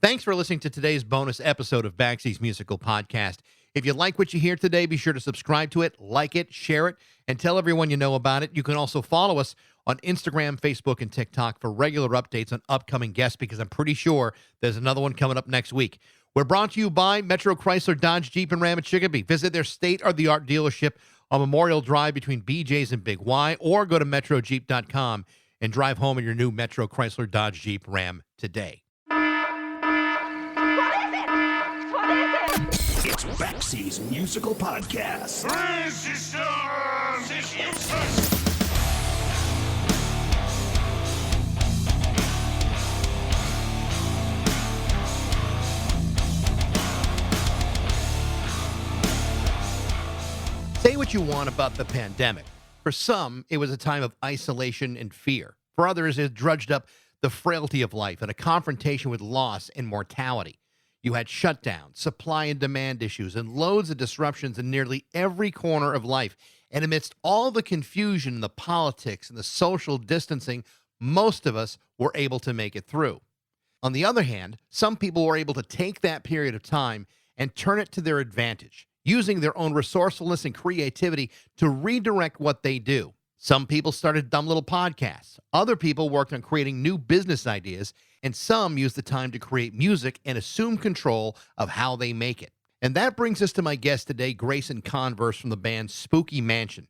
Thanks for listening to today's bonus episode of BAXIES Musical Podcast. If you like what you hear today, be sure to subscribe to it, like it, share it, and tell everyone you know about it. You can also follow us on Instagram, Facebook, and TikTok for regular updates on upcoming guests, because I'm pretty sure there's another one coming up next week. We're brought to you by Metro Chrysler, Dodge, Jeep, and Ram at Chicopee. Visit their state-of-the-art dealership on Memorial Drive between BJ's and Big Y, or go to metrojeep.com and drive home in your new Metro Chrysler, Dodge, Jeep, Ram today. It's Baxie's Musical Podcast. Say what you want about the pandemic. For some, it was a time of isolation and fear. For others, it drudged up the frailty of life and a confrontation with loss and mortality. You had shutdowns, supply and demand issues, and loads of disruptions in nearly every corner of life. And amidst all the confusion, the politics, and the social distancing, most of us were able to make it through. On the other hand, some people were able to take that period of time and turn it to their advantage, using their own resourcefulness and creativity to redirect what they do. Some people started dumb little podcasts. Other people worked on creating new business ideas, and some used the time to create music and assume control of how they make it. And that brings us to my guest today, Greyson Converse from the band Spooky Mansion.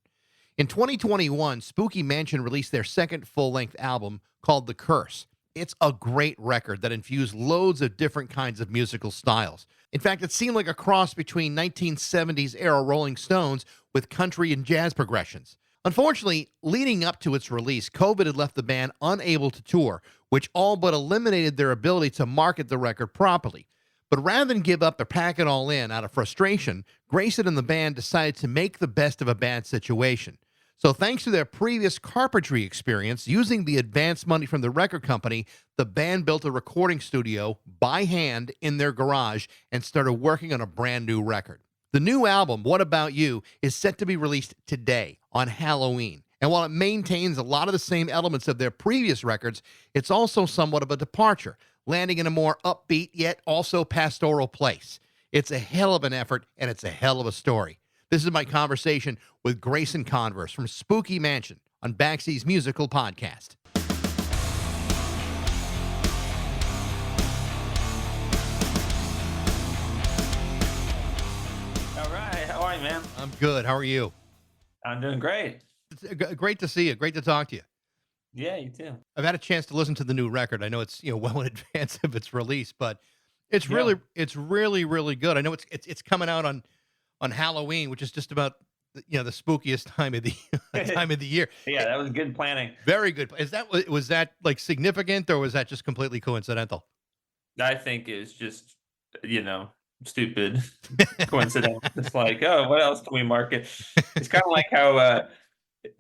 In 2021, Spooky Mansion released their second full-length album called The Curse. It's a great record that infused loads of different kinds of musical styles. In fact, it seemed like a cross between 1970s era Rolling Stones with country and jazz progressions. Unfortunately, leading up to its release, COVID had left the band unable to tour, which all but eliminated their ability to market the record properly. But rather than give up or pack it all in out of frustration, Grayson and the band decided to make the best of a bad situation. So thanks to their previous carpentry experience, using the advance money from the record company, the band built a recording studio by hand in their garage and started working on a brand new record. The new album, What About You, is set to be released today on Halloween. And while it maintains a lot of the same elements of their previous records, it's also somewhat of a departure, landing in a more upbeat yet also pastoral place. It's a hell of an effort, and it's a hell of a story. This is my conversation with Greyson Converse from Spooky Mansion on Baxie's Musical Podcast. All right. How are you, man? I'm good. How are you? I'm doing great. It's great to see you. Great to talk to you. Yeah, you too. I've had a chance to listen to the new record. I know it's well in advance of its release, but it's Yeah. really good. I know it's coming out on Halloween, which is just about the spookiest time of the time of the year. Yeah, that was good planning. Very good. Was that like significant, or was that just completely coincidental? I think it's just, stupid coincidence. It's like, oh, what else can we market? It's kind of like how,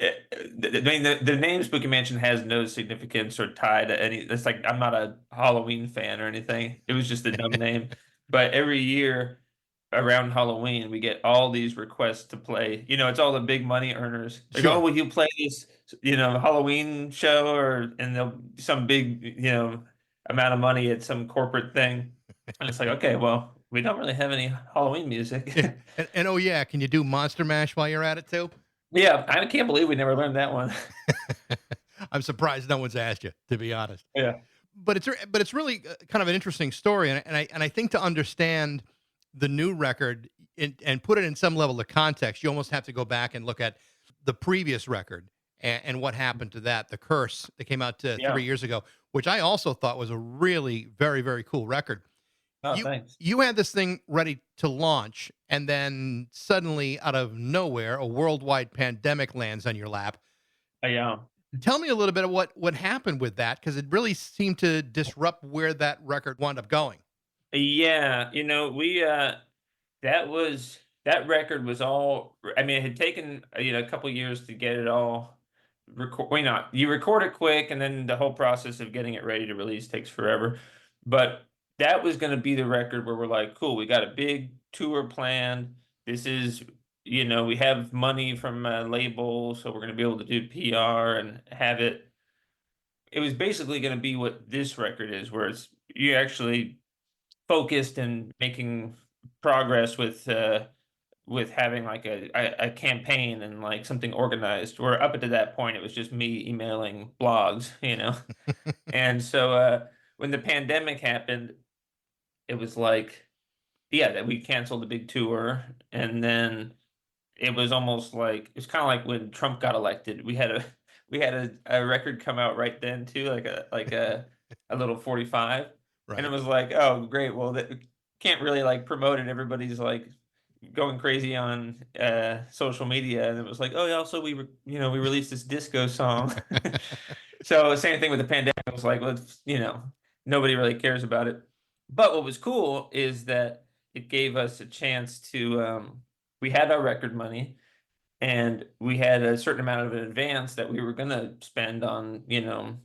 the name Spooky Mansion has no significance or tie to any. It's like, I'm not a Halloween fan or anything. It was just a dumb name. But every year around Halloween, we get all these requests to play. It's all the big money earners. Like, Sure. oh, will you play this, Halloween show, and they'll some big, amount of money at some corporate thing. And it's like, okay, well, we don't really have any Halloween music. And oh yeah, can you do Monster Mash while you're at it too? Yeah, I can't believe we never learned that one. I'm surprised no one's asked you, to be honest. Yeah. But it's really kind of an interesting story, and I think to understand the new record and put it in some level of context, you almost have to go back and look at the previous record and what happened to that, The Curse, that came out 3 years ago, which I also thought was a really very, very cool record. Oh, thanks. You had this thing ready to launch, and then suddenly, out of nowhere, a worldwide pandemic lands on your lap. Yeah. Tell me a little bit of what happened with that, because it really seemed to disrupt where that record wound up going. Yeah, that record was all. I mean, it had taken a couple years to get it all record. Why not? You record it quick, and then the whole process of getting it ready to release takes forever. But that was going to be the record where we're like, cool, we got a big tour planned. This is, we have money from a label, so we're going to be able to do PR and have it. It was basically going to be what this record is, where you actually focused and making progress with having like a campaign and like something organized. Where up until that point, it was just me emailing blogs, you know. And so when the pandemic happened, it was like, yeah, that we canceled the big tour, and then it was almost like it's kind of like when Trump got elected. We had a record come out right then too, like a little 45, and it Right. was like, oh great, well that can't really like promote it. Everybody's like going crazy on social media, and it was like, oh yeah, also we released this disco song. So same thing with the pandemic. It was like, let's nobody really cares about it. But what was cool is that it gave us a chance to we had our record money, and we had a certain amount of an advance that we were going to spend on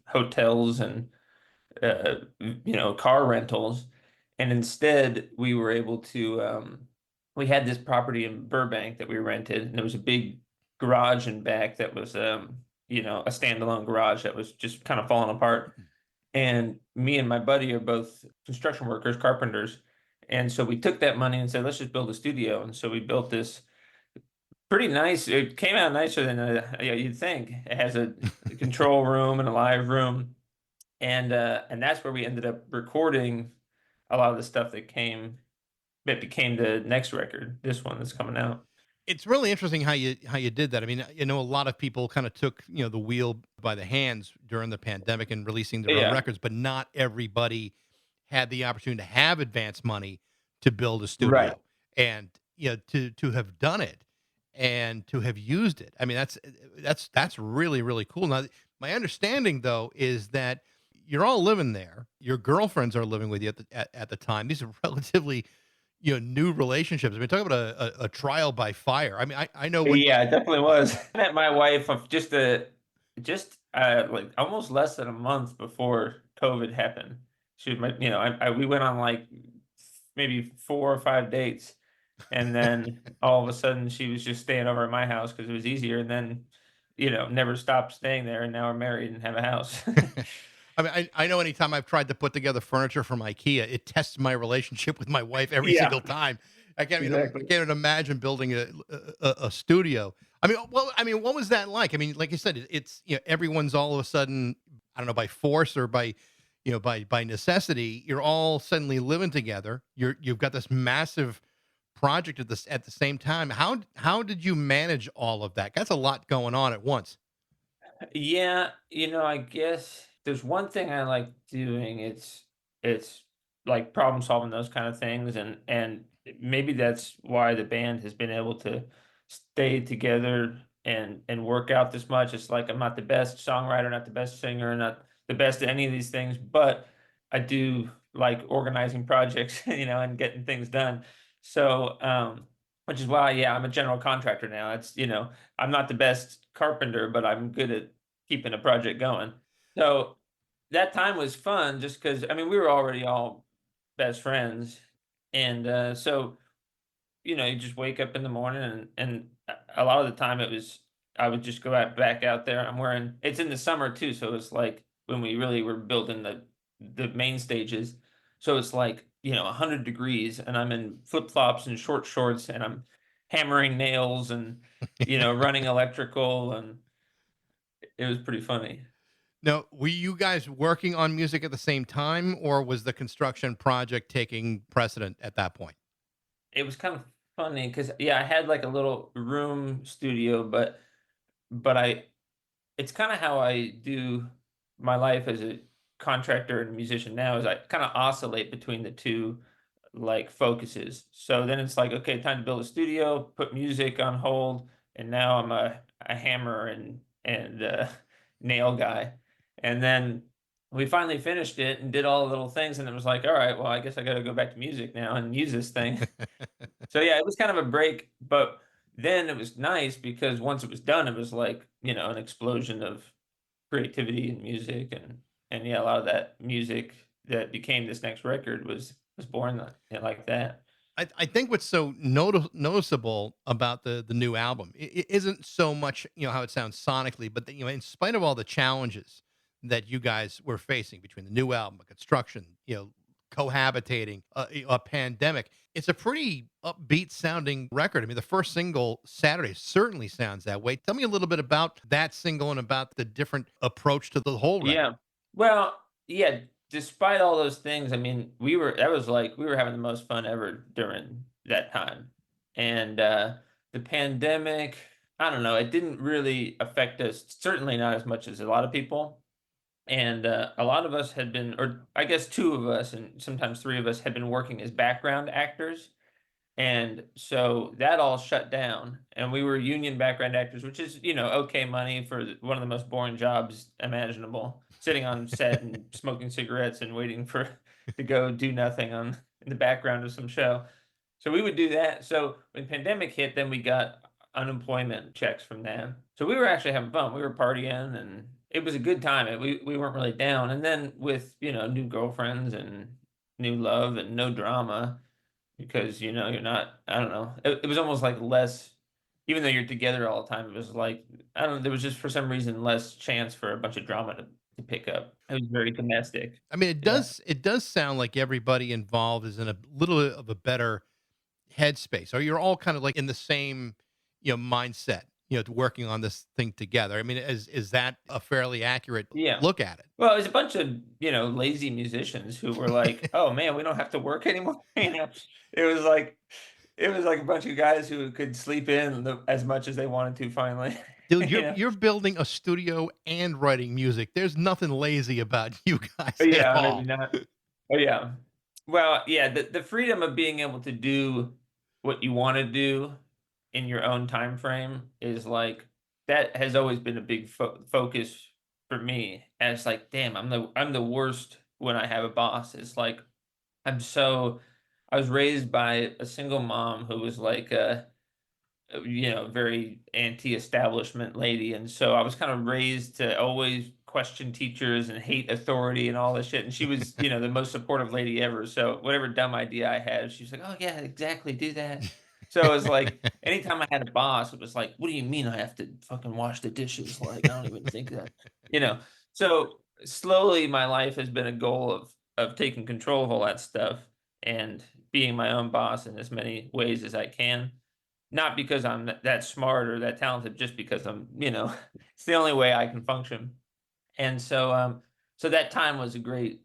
hotels and car rentals. And instead we were able to we had this property in Burbank that we rented, and there was a big garage in back that was a standalone garage that was just kind of falling apart. And me and my buddy are both construction workers, carpenters. And so we took that money and said, let's just build a studio. And so we built this pretty nice. It came out nicer than you'd think. It has a control room and a live room. And that's where we ended up recording a lot of the stuff that became the next record, this one that's coming out. It's really interesting how you did that. I mean, a lot of people kind of took, the wheel by the hands during the pandemic and releasing their own Yeah. records, but not everybody had the opportunity to have advance money to build a Right. studio and to have done it and to have used it. I mean, that's really really cool. Now, my understanding though is that you're all living there. Your girlfriends are living with you at the time. These are relatively new relationships. I mean, talk about a trial by fire. I mean, I know when. Yeah, it definitely was. I met my wife of just like almost less than a month before COVID happened. She was we went on like maybe 4 or 5 dates, and then all of a sudden she was just staying over at my house because it was easier, and then never stopped staying there, and now we're married and have a house. I mean, I know anytime I've tried to put together furniture from IKEA, it tests my relationship with my wife every Yeah, single time. I exactly. can't even imagine building a studio. I mean, what was that like? I mean, like you said, it's everyone's all of a sudden, I don't know, by force or by by necessity, you're all suddenly living together. You've got this massive project at the same time. How did you manage all of that? That's a lot going on at once. Yeah, I guess there's one thing I like doing. It's like problem solving those kind of things, and maybe that's why the band has been able to stay together and work out this much. It's like I'm not the best songwriter, not the best singer, not the best at any of these things, but I do like organizing projects, and getting things done. So, which is why, yeah, I'm a general contractor now. I'm not the best carpenter, but I'm good at keeping a project going. So that time was fun just because, I mean, we were already all best friends. And so, you just wake up in the morning, and a lot of the time I would just go back out there. It's in the summer too. So it's like when we really were building the main stages. So it's like, 100 degrees, and I'm in flip flops and short shorts, and I'm hammering nails and, running electrical, and it was pretty funny. Now, were you guys working on music at the same time, or was the construction project taking precedent at that point? It was kind of funny because, yeah, I had like a little room studio, but it's kind of how I do my life as a contractor and musician now, is I kind of oscillate between the two like focuses. So then it's like, okay, time to build a studio, put music on hold, and now I'm a hammer and nail guy. And then we finally finished it and did all the little things, and it was like, all right, well, I guess I got to go back to music now and use this thing. So yeah, it was kind of a break, but then it was nice because once it was done, it was like, an explosion of creativity and music, and yeah, a lot of that music that became this next record was born like that. I think what's so noticeable about the new album it isn't so much how it sounds sonically, but in spite of all the challenges that you guys were facing between the new album, the construction, cohabitating a pandemic. It's a pretty upbeat sounding record. I mean, the first single, Saturday, certainly sounds that way. Tell me a little bit about that single and about the different approach to the whole record. Yeah. Well, yeah, despite all those things, I mean, that was like we were having the most fun ever during that time. And the pandemic, I don't know, it didn't really affect us, certainly not as much as a lot of people. And a lot of us had been, or I guess two of us, and sometimes three of us, had been working as background actors. And so that all shut down, and we were union background actors, which is, okay money for one of the most boring jobs imaginable, sitting on set and smoking cigarettes and waiting for to go do nothing on in the background of some show. So we would do that. So when pandemic hit, then we got unemployment checks from them. So we were actually having fun. We were partying, and it was a good time. We weren't really down. And then with new girlfriends and new love and no drama, because you're not, I don't know, it was almost like less, even though you're together all the time, it was like, I don't know, there was just for some reason less chance for a bunch of drama to pick up. It was very domestic. I mean, Yeah. it does sound like everybody involved is in a little bit of a better headspace, or you're all kind of like in the same, mindset, working on this thing together. I mean, is that a fairly accurate Yeah. look at it? Well, it was a bunch of, lazy musicians who were like, "Oh man, we don't have to work anymore." It was like a bunch of guys who could sleep in as much as they wanted to finally. Dude, you you're know? you're building a studio and writing music. There's nothing lazy about you guys at Yeah, maybe all. not. Oh yeah. Well, yeah, the freedom of being able to do what you want to do in your own time frame is like that has always been a big focus for me. And it's like, damn, I'm the worst when I have a boss. It's like I'm so I was raised by a single mom who was like very anti-establishment lady, and so I was kind of raised to always question teachers and hate authority and all this shit. And she was, the most supportive lady ever. So whatever dumb idea I had, she's like, "Oh yeah, exactly, do that." So it was like anytime I had a boss, it was like, "What do you mean I have to fucking wash the dishes? Like I don't even think that, you know." So slowly, my life has been a goal of taking control of all that stuff and being my own boss in as many ways as I can, not because I'm that smart or that talented, just because it's the only way I can function. And so that time was a great,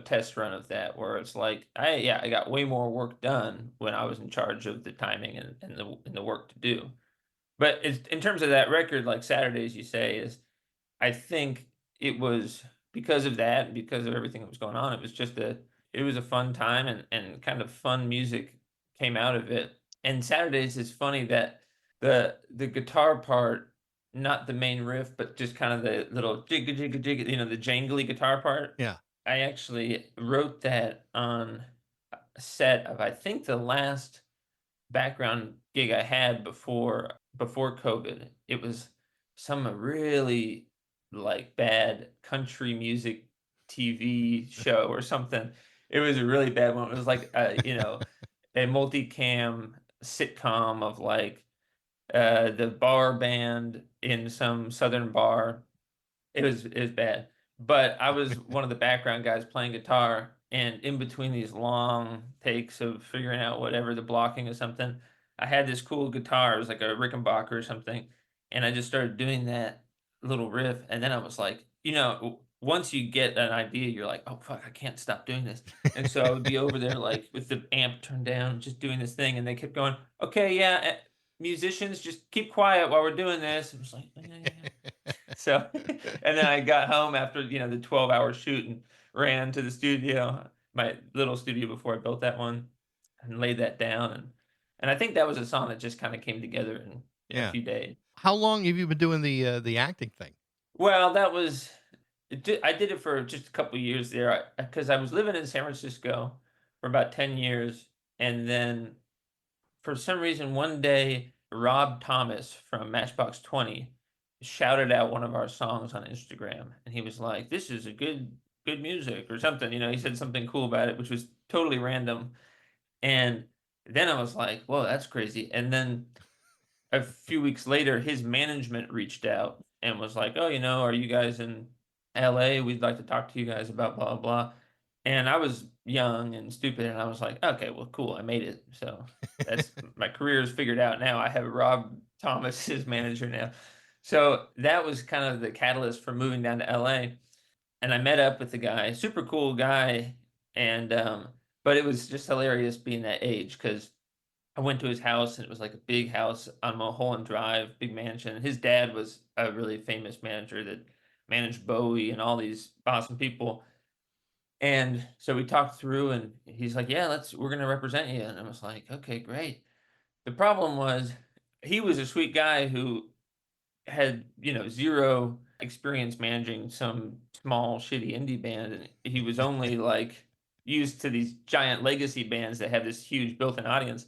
test run of that, where it's like, I got way more work done when I was in charge of the timing and the work to do. But in terms of that record, like Saturdays, you say, is I think it was because of that, and because of everything that was going on. It was a fun time, and kind of fun music came out of it. And Saturdays is funny that the guitar part, not the main riff, but just kind of the little jigga jigga jigga, the jangly guitar part. Yeah. I actually wrote that on a set of, I think, the last background gig I had before COVID. It was some really like bad country music TV show or something. It was a really bad one. It was like a multicam sitcom of like the bar band in some southern bar. It was bad. But I was one of the background guys playing guitar, and in between these long takes of figuring out whatever the blocking or something, I had this cool guitar. It was like a Rickenbacker or something, and I just started doing that little riff, and then I was like, once you get an idea, you're like, "Oh fuck, I can't stop doing this." And so I would be over there like with the amp turned down, just doing this thing, and they kept going, "Okay, yeah, musicians, just keep quiet while we're doing this." And I was like, "Yeah, yeah, yeah." So, and then I got home after, the 12-hour shoot, and ran to the studio, my little studio before I built that one, and laid that down. And I think that was a song that just kind of came together in a Yeah. few days. How long have you been doing the acting thing? Well, I did it for just a couple years there, because I was living in San Francisco for about 10 years. And then for some reason, one day, Rob Thomas from Matchbox 20 shouted out one of our songs on Instagram, and he was like, "This is a good music," or something. He said something cool about it, which was totally random. And then I was like, "Whoa, that's crazy." And then a few weeks later, his management reached out and was like, "Oh, are you guys in LA? We'd like to talk to you guys about blah blah." And I was young and stupid, and I was like, okay, well, cool, I made it. So that's my career is figured out now. I have Rob Thomas as manager now. So that was kind of the catalyst for moving down to LA. And I met up with the guy, super cool guy, and but it was just hilarious being that age because I went to his house and it was like a big house on Mulholland Drive, big mansion. His dad was a really famous manager that managed Bowie and all these awesome people. And so we talked through and he's like, "Yeah, we're gonna represent you." And I was like, "Okay, great." The problem was he was a sweet guy who had, zero experience managing some small shitty indie band, and he was only like used to these giant legacy bands that have this huge built-in audience.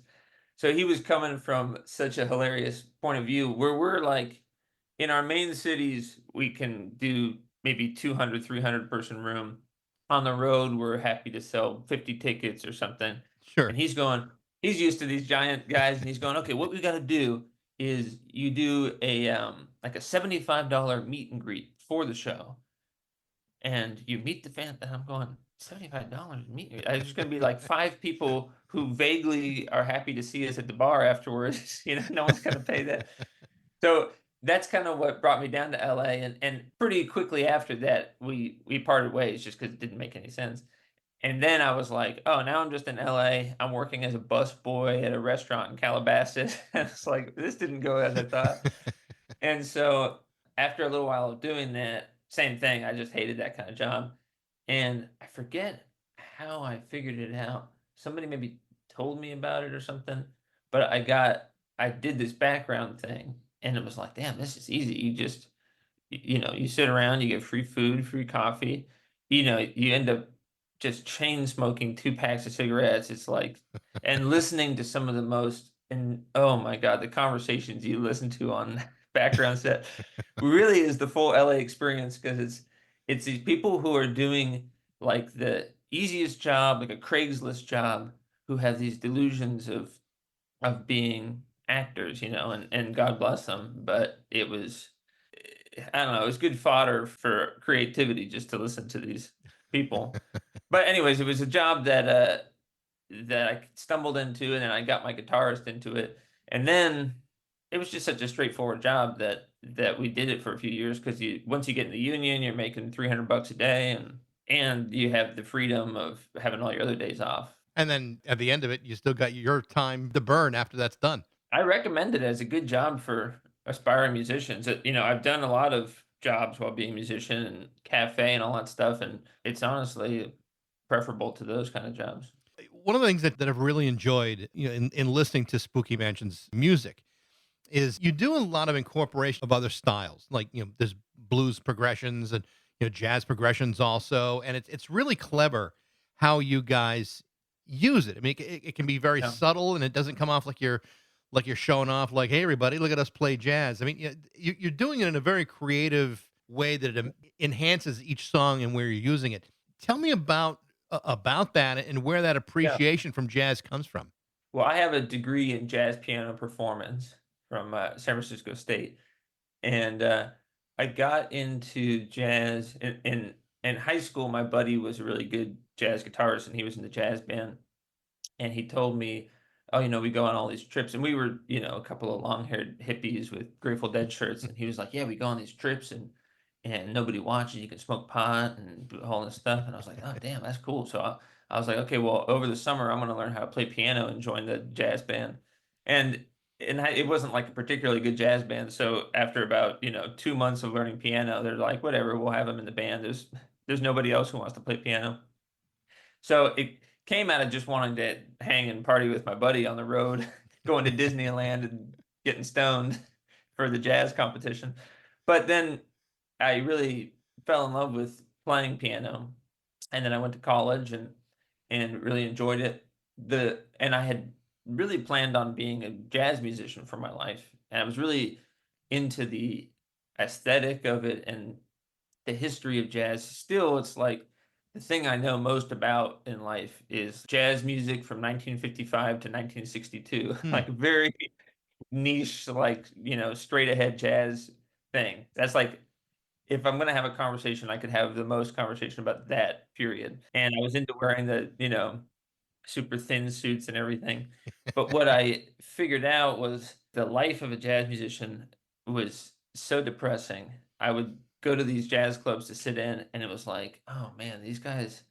So he was coming from such a hilarious point of view where we're like in our main cities, we can do maybe 200, 300 person room. On the road, we're happy to sell 50 tickets or something. Sure. And he's used to these giant guys and he's going, okay, what we got to do is you do like a $75 meet and greet for the show and you meet the fan. And I'm going, $75 meet and greet? There's going to be like 5 people who vaguely are happy to see us at the bar afterwards. No one's going to pay that. So that's kind of what brought me down to LA, and pretty quickly after that, we parted ways just because it didn't make any sense. And then I was like, "Oh, now I'm just in LA. I'm working as a busboy at a restaurant in Calabasas." And it's like, this didn't go as I thought. And so after a little while of doing that, same thing, I just hated that kind of job. And I forget how I figured it out. Somebody maybe told me about it or something, but I did this background thing and it was like, damn, this is easy. You just you sit around, you get free food, free coffee. You end up just chain smoking 2 packs of cigarettes. It's like, and listening to some of the most, and oh my God, the conversations you listen to on background set really is the full LA experience because it's these people who are doing like the easiest job, like a Craigslist job, who have these delusions of being actors, and God bless them. But it was, I don't know, it was good fodder for creativity just to listen to these people. But anyways, it was a job that I stumbled into, and then I got my guitarist into it, and then it was just such a straightforward job that we did it for a few years because once you get in the union, you're making $300 a day, and you have the freedom of having all your other days off. And then at the end of it, you still got your time to burn after that's done. I recommend it as a good job for aspiring musicians. I've done a lot of jobs while being a musician and cafe and all that stuff, and it's honestly preferable to those kind of jobs. One of the things that I've really enjoyed, in listening to Spooky Mansion's music is you do a lot of incorporation of other styles. Like, there's blues progressions and, jazz progressions also. And it's really clever how you guys use it. I mean, it can be very Yeah. subtle and it doesn't come off like you're showing off like, hey, everybody, look at us play jazz. I mean, you're doing it in a very creative way that it enhances each song and where you're using it. Tell me about that and where that Yeah. appreciation from jazz comes from. Well, I have a degree in jazz piano performance from San Francisco State, and I got into jazz in high school. My buddy was a really good jazz guitarist, and he was in the jazz band. And he told me, "Oh, we go on all these trips," and we were, a couple of long-haired hippies with Grateful Dead shirts, and he was like, "Yeah, we go on these trips, and nobody watches. You can smoke pot and do all this stuff." And I was like, "Oh, damn, that's cool." So I was like, "Okay, well, over the summer, I'm gonna learn how to play piano and join the jazz band." And it wasn't like a particularly good jazz band. So after about 2 months of learning piano, they're like, "Whatever, we'll have him in the band." There's nobody else who wants to play piano. So it came out of just wanting to hang and party with my buddy on the road, going to Disneyland and getting stoned for the jazz competition. But then I really fell in love with playing piano, and then I went to college and really enjoyed it. And I had really planned on being a jazz musician for my life, and I was really into the aesthetic of it and the history of jazz. Still, it's like the thing I know most about in life is jazz music from 1955 to 1962. Hmm. Like very niche, like, straight ahead jazz thing. That's like if I'm gonna have a conversation, I could have the most conversation about that period. And I was into wearing the, super thin suits and everything. But what I figured out was the life of a jazz musician was so depressing. I would go to these jazz clubs to sit in, and it was like, oh man, these guys,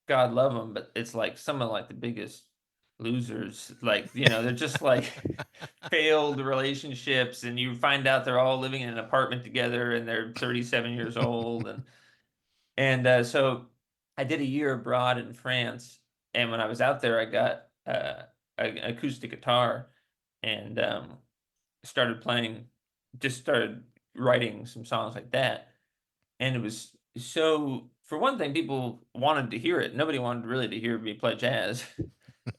God love them, but it's like some of like the biggest losers. Like, they're just like failed relationships, and you find out they're all living in an apartment together, and they're 37 years old, and so I did a year abroad in France, and when I was out there, I got an acoustic guitar and started playing, just started writing some songs like that. And it was so, for one thing, people wanted to hear it. Nobody wanted really to hear me play jazz,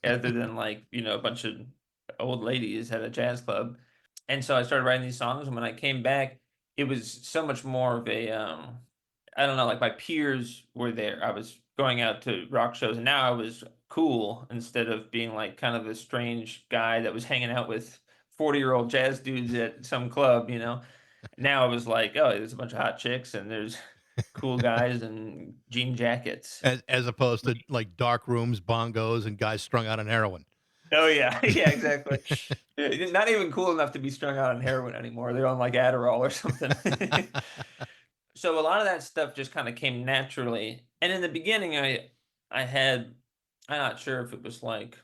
other than like, a bunch of old ladies at a jazz club. And so I started writing these songs. And when I came back, it was so much more of a, I don't know, like my peers were there. I was going out to rock shows, and now I was cool instead of being like kind of a strange guy that was hanging out with 40-year-old jazz dudes at some club. Now I was like, oh, there's a bunch of hot chicks and there's cool guys and jean jackets. As opposed to like dark rooms, bongos, and guys strung out on heroin. Oh yeah, yeah, exactly. Not even cool enough to be strung out on heroin anymore. They're on like Adderall or something. So a lot of that stuff just kind of came naturally. And in the beginning, I had, I'm not sure if it was like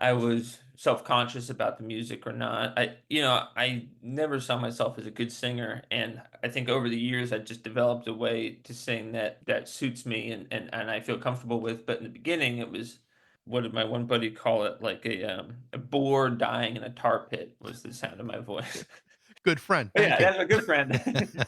I was self-conscious about the music or not. I never saw myself as a good singer, and I think over the years I just developed a way to sing that suits me and I feel comfortable with. But in the beginning, it was, what did my one buddy call it? Like a boar dying in a tar pit was the sound of my voice. Good friend. Yeah, Thank you. that's a good friend.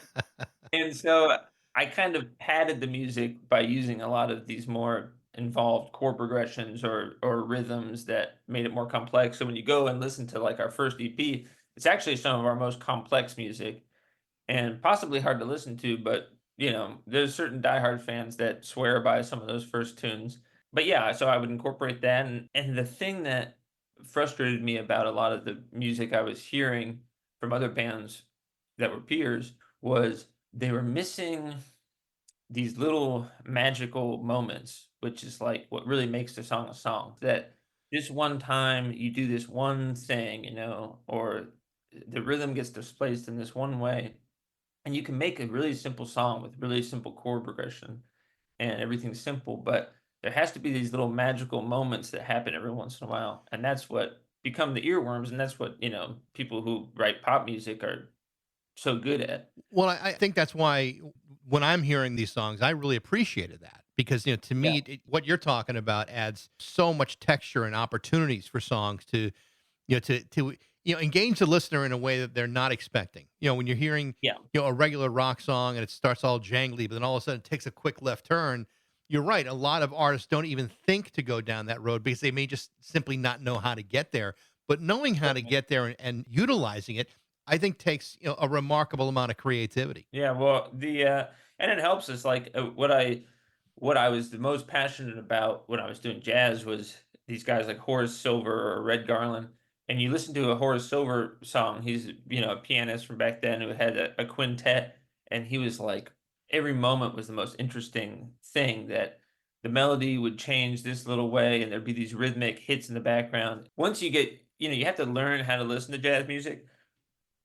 And so I kind of padded the music by using a lot of these more involved chord progressions or rhythms that made it more complex. So when you go and listen to like our first EP, it's actually some of our most complex music and possibly hard to listen to, but there's certain diehard fans that swear by some of those first tunes. But yeah, so I would incorporate that, and the thing that frustrated me about a lot of the music I was hearing from other bands that were peers was they were missing these little magical moments, which is like what really makes the song a song. That this one time you do this one thing, or the rhythm gets displaced in this one way, and you can make a really simple song with really simple chord progression and everything's simple, but there has to be these little magical moments that happen every once in a while, and that's what become the earworms, and that's what, people who write pop music are so good at. Well, I think that's why when I'm hearing these songs, I really appreciated that because, to Yeah. me, what you're talking about adds so much texture and opportunities for songs to, engage the listener in a way that they're not expecting. When you're hearing, Yeah. a regular rock song and it starts all jangly, but then all of a sudden it takes a quick left turn. You're right. A lot of artists don't even think to go down that road because they may just simply not know how to get there. But knowing how to get there and utilizing it, I think takes a remarkable amount of creativity. Yeah, well, and it helps us like what I was the most passionate about when I was doing jazz was these guys like Horace Silver or Red Garland. And you listen to a Horace Silver song, he's a pianist from back then who had a quintet, and he was like every moment was the most interesting thing that the melody would change this little way and there'd be these rhythmic hits in the background. Once you get, you have to learn how to listen to jazz music,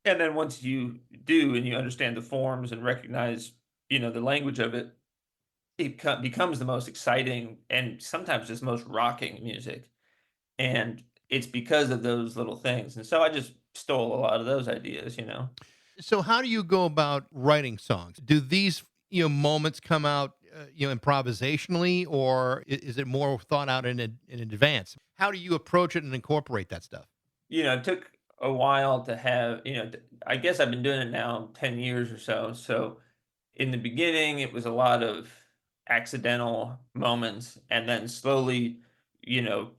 and then once you do and you understand the forms and recognize, the language of it, it becomes the most exciting and sometimes just most rocking music. And it's because of those little things. And so I just stole a lot of those ideas. So how do you go about writing songs? Do these moments come out improvisationally, or is it more thought out in advance? How do you approach it and incorporate that stuff? It took a while to have, I guess I've been doing it now 10 years or so. So in the beginning, it was a lot of accidental moments, and then slowly,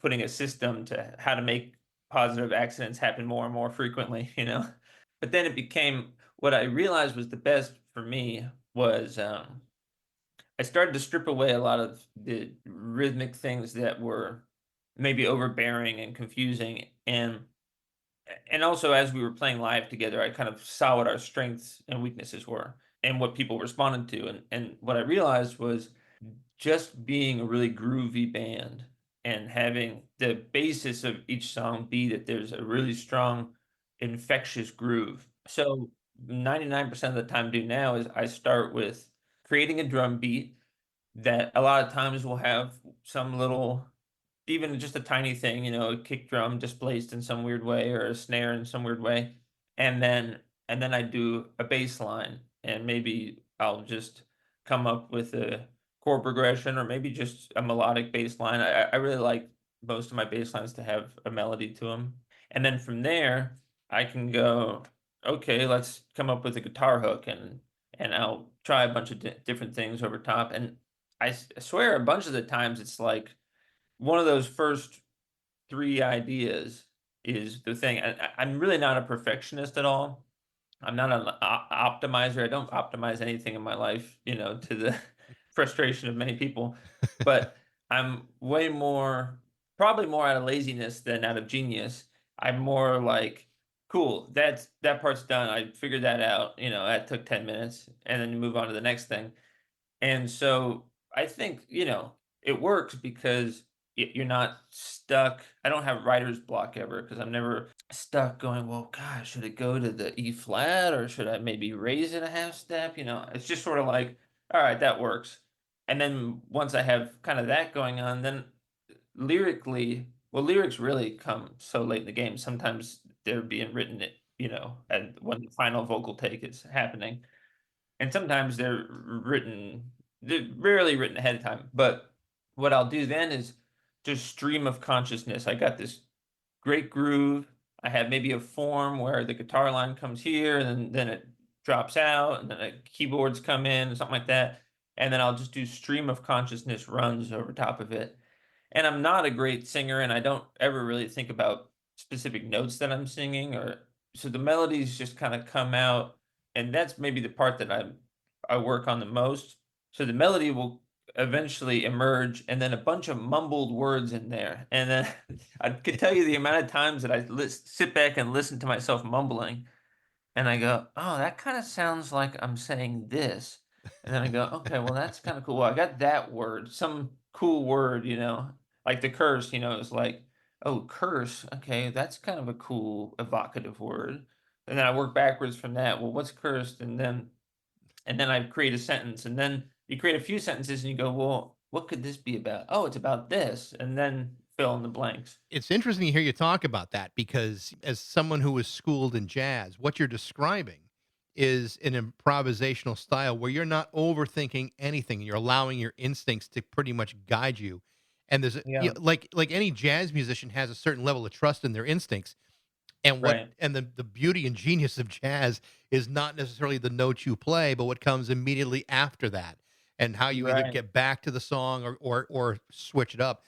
putting a system to how to make positive accidents happen more and more frequently. But then it became what I realized was the best for me was I started to strip away a lot of the rhythmic things that were maybe overbearing and confusing, and also as we were playing live together, I kind of saw what our strengths and weaknesses were. and what people responded to. And what I realized was just being a really groovy band and having the basis of each song be that there's a really strong, infectious groove. So 99% of the time do now is I start with creating a drum beat that a lot of times will have some little, even just a tiny thing, a kick drum displaced in some weird way or a snare in some weird way. And then I do a bass line and maybe I'll just come up with a chord progression or maybe just a melodic bass line. I really like most of my bass lines to have a melody to them. And then from there, I can go, okay, let's come up with a guitar hook and I'll try a bunch of different things over top. And I swear a bunch of the times it's like one of those first 3 ideas is the thing. I'm really not a perfectionist at all. I'm not an optimizer. I don't optimize anything in my life, to the frustration of many people. But I'm way more, probably more out of laziness than out of genius. I'm more like, cool, that part's done. I figured that out. That took 10 minutes, and then you move on to the next thing. And so I think, it works because you're not stuck. I don't have writer's block ever because I'm never stuck going, well, gosh, should it go to the E flat or should I maybe raise it a half step? It's just sort of like, all right, that works. And then once I have kind of that going on, then lyrically, well, lyrics really come so late in the game. Sometimes they're being written, and when the final vocal take is happening. And sometimes they're rarely written ahead of time, but what I'll do then is just stream of consciousness. I got this great groove. I have maybe a form where the guitar line comes here and then it drops out and then the keyboards come in, something like that. And then I'll just do stream of consciousness runs over top of it. And I'm not a great singer and I don't ever really think about specific notes that I'm singing or so the melodies just kind of come out and that's maybe the part that I work on the most. So the melody will eventually emerge and then a bunch of mumbled words in there. And then I could tell you the amount of times that I sit back and listen to myself mumbling and I go, "Oh, that kinda sounds like I'm saying this." And then I go, "Okay, well, that's kinda cool. Well, I got that word, some cool word," like the curse, is like, "Oh, curse, okay, that's kind of a cool evocative word." And then I work backwards from that. Well, what's cursed? And then I create a sentence, and then you create a few sentences and you go, "Well, what could this be about? Oh, it's about this." And then fill in the blanks. It's interesting to hear you talk about that because as someone who was schooled in jazz, what you're describing is an improvisational style where you're not overthinking anything. You're allowing your instincts to pretty much guide you. And there's Yeah. like any jazz musician has a certain level of trust in their instincts. And Right. the beauty and genius of jazz is not necessarily the notes you play, but what comes immediately after that and how you either Right. get back to the song or switch it up.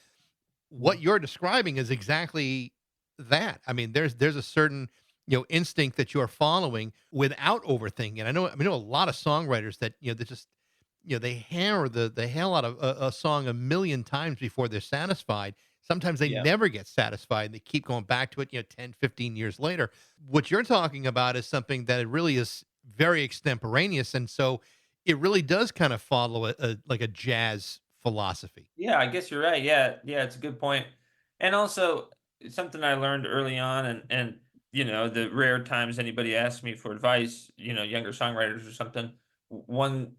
Mm. What you're describing is exactly that. I mean, there's a certain, instinct that you're following without overthinking. And I know a lot of songwriters that, that just, they hammer the hell out of a song a million times before they're satisfied. Sometimes they Yeah. never get satisfied and they keep going back to it, 10, 15 years later. What you're talking about is something that it really is very extemporaneous. And so it really does kind of follow like a jazz philosophy. Yeah, I guess you're right. Yeah, yeah, it's a good point. And also something I learned early on and the rare times anybody asks me for advice, younger songwriters or something, one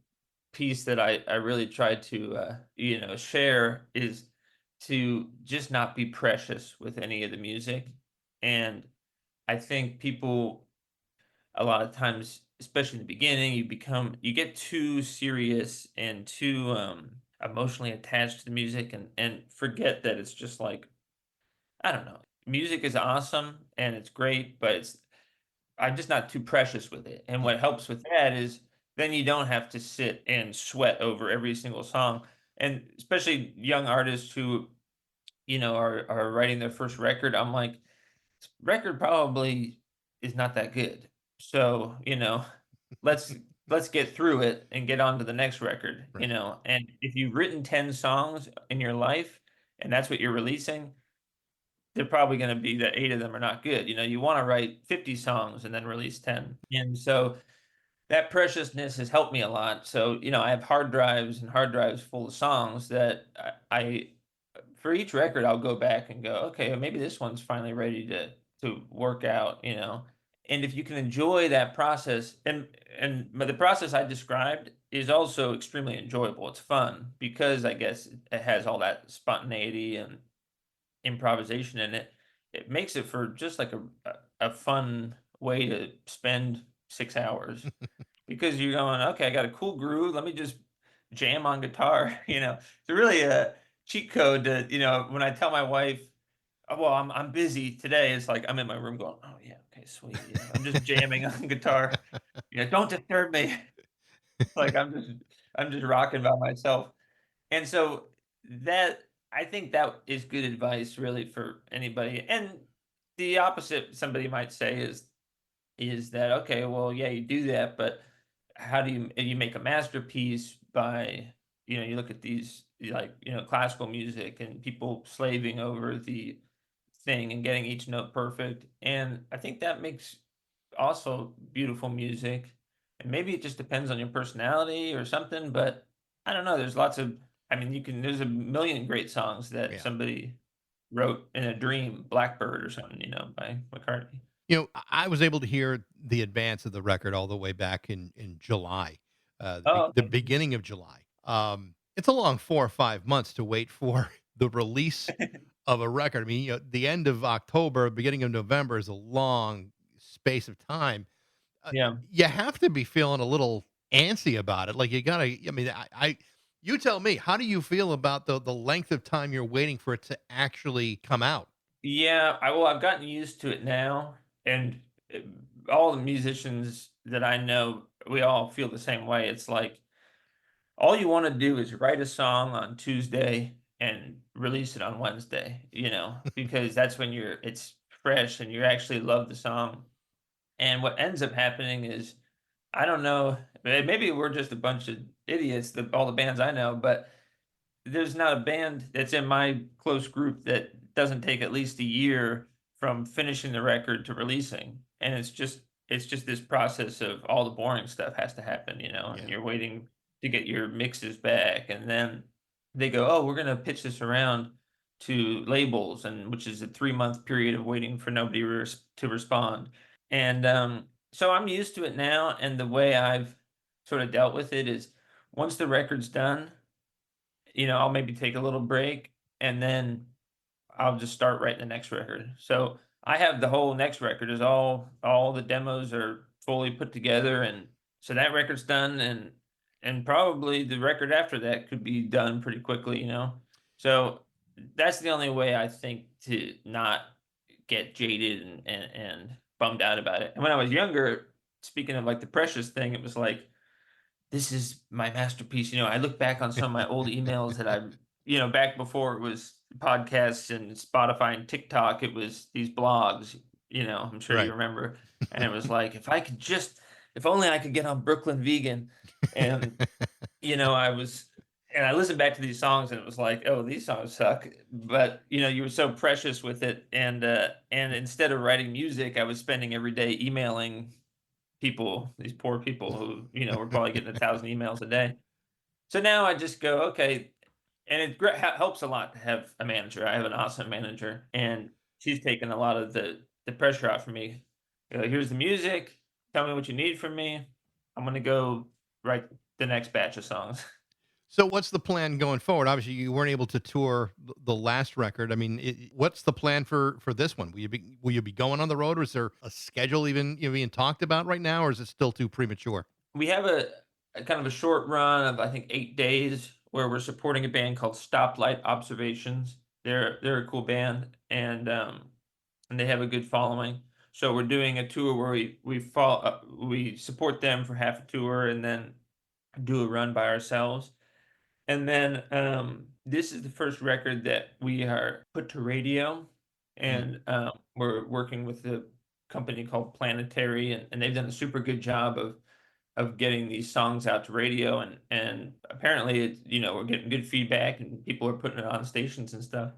piece that I really try to share is to just not be precious with any of the music. And I think people a lot of times, especially in the beginning, you get too serious and too emotionally attached to the music and forget that it's just like I don't know. Music is awesome and it's great, but I'm just not too precious with it. And Mm. what helps with that is then you don't have to sit and sweat over every single song. And especially young artists who, are writing their first record, I'm like, record probably is not that good. So, let's let's get through it and get on to the next record, Right. And if you've written 10 songs in your life and that's what you're releasing, they're probably going to be that 8 of them are not good. You want to write 50 songs and then release 10. And so that preciousness has helped me a lot. So, I have hard drives and hard drives full of songs that I for each record, I'll go back and go, okay, maybe this one's finally ready to work out. And if you can enjoy that process, but the process I described is also extremely enjoyable. It's fun because I guess it has all that spontaneity and improvisation in it. It makes it for just like a fun way to spend 6 hours because you're going, okay, I got a cool groove. Let me just jam on guitar. It's really a cheat code to, when I tell my wife, "Oh, well, I'm busy today," it's like I'm in my room going, "Oh yeah, okay, sweet. I'm just jamming on guitar. Don't disturb me." Like I'm just rocking by myself. And so that I think that is good advice really for anybody. And the opposite somebody might say is that okay, well, yeah, you do that, but how do you make a masterpiece by you look at these like classical music and people slaving over the thing and getting each note perfect, and I think that makes also beautiful music. And maybe it just depends on your personality or something, but I don't know, there's lots of I mean there's a million great songs that Yeah. somebody wrote in a dream, Blackbird or something, by McCartney. I was able to hear the advance of the record all the way back in July, Oh, the okay. beginning of July. It's a long 4 or 5 months to wait for the release of a record. I mean, the end of October, beginning of November is a long space of time. Uh, Yeah. you have to be feeling a little antsy about it. Like you gotta. I mean, you tell me. How do you feel about the length of time you're waiting for it to actually come out? Yeah, I've gotten used to it now, and uh, all the musicians that I know, we all feel the same way. It's like all you want to do is write a song on Tuesday and release it on Wednesday, because that's when it's fresh and you actually love the song. And what ends up happening is, I don't know, maybe we're just a bunch of idiots, all the bands I know, but there's not a band that's in my close group that doesn't take at least a year from finishing the record to releasing. And it's just this process of all the boring stuff has to happen, and Yeah. you're waiting to get your mixes back. And then they go, oh, we're gonna pitch this around to labels, and which is a 3 month period of waiting for nobody to respond. And so I'm used to it now. And the way I've sort of dealt with it is once the record's done, I'll maybe take a little break and then I'll just start writing the next record. So I have the whole next record is all the demos are fully put together, and so that record's done, and probably the record after that could be done pretty quickly. So that's the only way I think to not get jaded and bummed out about it. And when I was younger, speaking of like the precious thing, it was like this is my masterpiece. I look back on some of my old emails that back before it was podcasts and Spotify and TikTok, it was these blogs, I'm sure you Right. remember. And it was like, if only I could get on Brooklyn Vegan. And, and I listened back to these songs and it was like, oh, these songs suck. But, you were so precious with it. And instead of writing music, I was spending every day emailing people, these poor people who, were probably getting 1,000 emails a day. So now I just go, okay, and it helps a lot to have a manager. I have an awesome manager, and she's taken a lot of the pressure off for me. Here's the music. Tell me what you need from me. I'm gonna go write the next batch of songs. So what's the plan going forward? Obviously, you weren't able to tour the last record. I mean, what's the plan for this one? Will you be going on the road, or is there a schedule even being talked about right now, or is it still too premature? We have a kind of a short run of I think 8 days where we're supporting a band called Stoplight Observations. They're a cool band, and they have a good following. So we're doing a tour where we support them for half a tour and then do a run by ourselves. And then this is the first record that we are put to radio, Mm. and we're working with a company called Planetary, and they've done a super good job of getting these songs out to radio, and apparently it's we're getting good feedback and people are putting it on stations and stuff.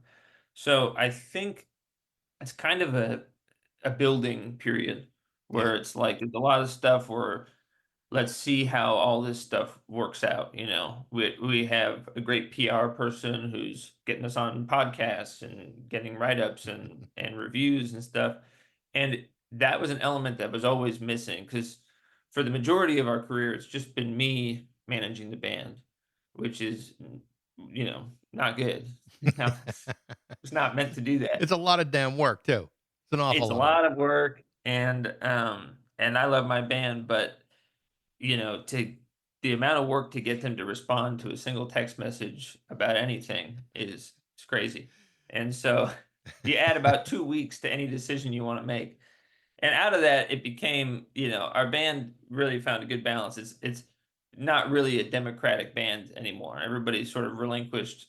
So I think it's kind of a building period Yeah. where it's like there's a lot of stuff where let's see how all this stuff works out. We have a great PR person who's getting us on podcasts and getting write-ups and reviews and stuff. And that was an element that was always missing, because for the majority of our career, it's just been me managing the band, which is, not good. No, it's not meant to do that. It's a lot of damn work too. It's an awful It's a lot. lot of work, and I love my band, but to the amount of work to get them to respond to a single text message about anything is it's crazy. And so you add about 2 weeks to any decision you want to make. And out of that, it became, our band really found a good balance. It's not really a democratic band anymore. Everybody sort of relinquished,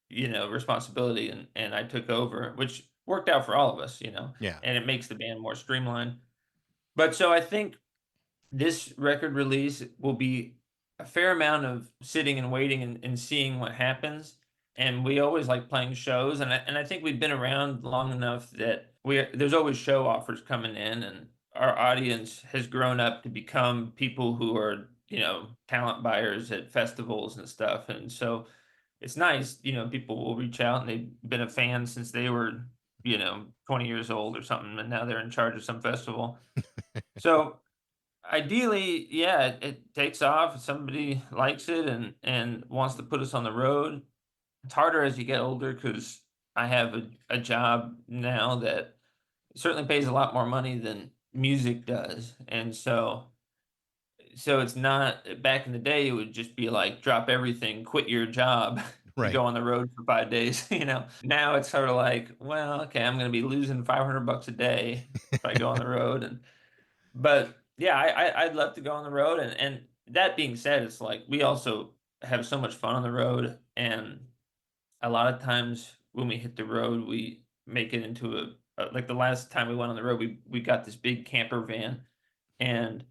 responsibility, and I took over, which worked out for all of us, Yeah. and it makes the band more streamlined. But so I think this record release will be a fair amount of sitting and waiting and seeing what happens. And we always like playing shows, and I think we've been around long enough that there's always show offers coming in, and our audience has grown up to become people who are, talent buyers at festivals and stuff. And so it's nice, people will reach out and they've been a fan since they were, 20 years old or something, and now they're in charge of some festival. So ideally, yeah, it takes off. If somebody likes it and wants to put us on the road. It's harder as you get older, because I have a job now that certainly pays a lot more money than music does. And so it's not, back in the day, it would just be like, drop everything, quit your job, Right. go on the road for 5 days. Now it's sort of like, well, okay, I'm going to be losing $500 a day if I go on the road. But yeah, I'd love to go on the road. And that being said, it's like, we also have so much fun on the road. And a lot of times when we hit the road, we make it into like the last time we went on the road, we got this big camper van, and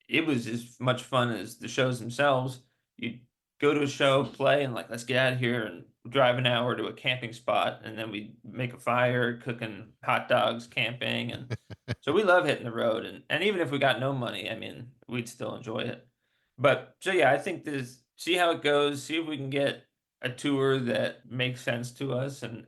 it was as much fun as the shows themselves. You go to a show, play, and like, let's get out of here and drive an hour to a camping spot, and then we make a fire, cooking hot dogs, camping. And so we love hitting the road, and even if we got no money, I mean, we'd still enjoy it. But so yeah, I think see how it goes, see if we can get a tour that makes sense to us, and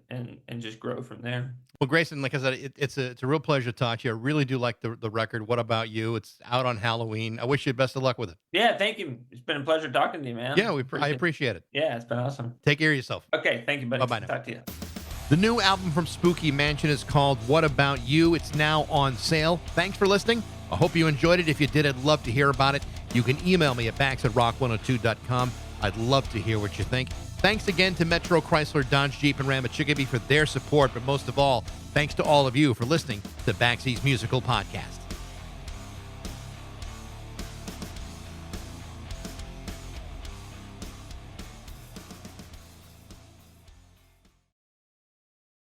just grow from there. Well, Grayson, like I said, it's a real pleasure to talk to you. I really do like the record. What About You? It's out on Halloween. I wish you the best of luck with it. Yeah, thank you. It's been a pleasure talking to you, man. Yeah, I appreciate it. Yeah, it's been awesome. Take care of yourself. Okay, thank you, buddy. Bye-bye now. Talk to you. The new album from Spooky Mansion is called What About You? It's now on sale. Thanks for listening. I hope you enjoyed it. If you did, I'd love to hear about it. You can email me at bax@rock102.com. I'd love to hear what you think. Thanks again to Metro Chrysler, Dodge, Jeep, and Ram at Chicopee for their support, but most of all, thanks to all of you for listening to BAXIES Musical Podcast.